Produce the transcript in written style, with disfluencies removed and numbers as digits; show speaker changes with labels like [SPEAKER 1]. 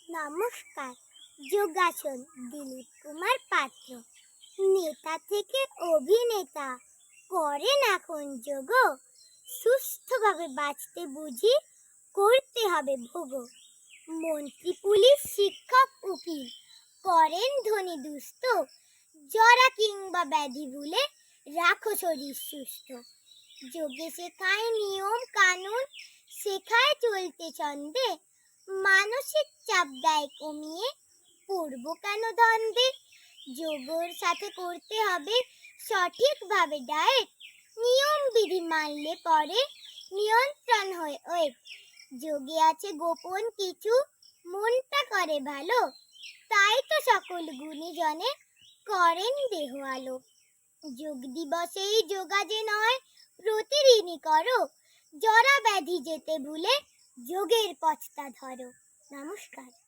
[SPEAKER 1] নমস্কার। যোগাসন দিলীপ কুমার পাত্র। নেতা থেকে অভিনেতা করেন এখন যোগ। সুস্থভাবে বাঁচতে বুঝি করতে হবে ভোগ। মন্ত্রী পুলিশ শিক্ষক উকিল করেন ধনী দুস্থ। জরা কিংবা ব্যাধি ভুলে রাখো শরীর সুস্থ। যোগে শেখায় নিয়ম কানুন, শেখায় চলতে ছন্দে। মানসিক চাপ দেয় কমিয়ে, পড়বো কেন দ্বন্দ্বে। যোগের সাথে করতে হবে সঠিকভাবে ডায়েট। নিয়ম বিধি মানলে পরে নিয়ন্ত্রণ হয় ওয়েট। যোগে আছে গোপন কিছু, মনটা করে ভালো। তাই তো সকল গুণীজনে করেন দেহ আলো। যোগ দিবসেই যোগা যে নয়, প্রতিদিনই করো। জরা ব্যাধি যেতে ভুলে যোগের পথটা ধরো। নমস্কার।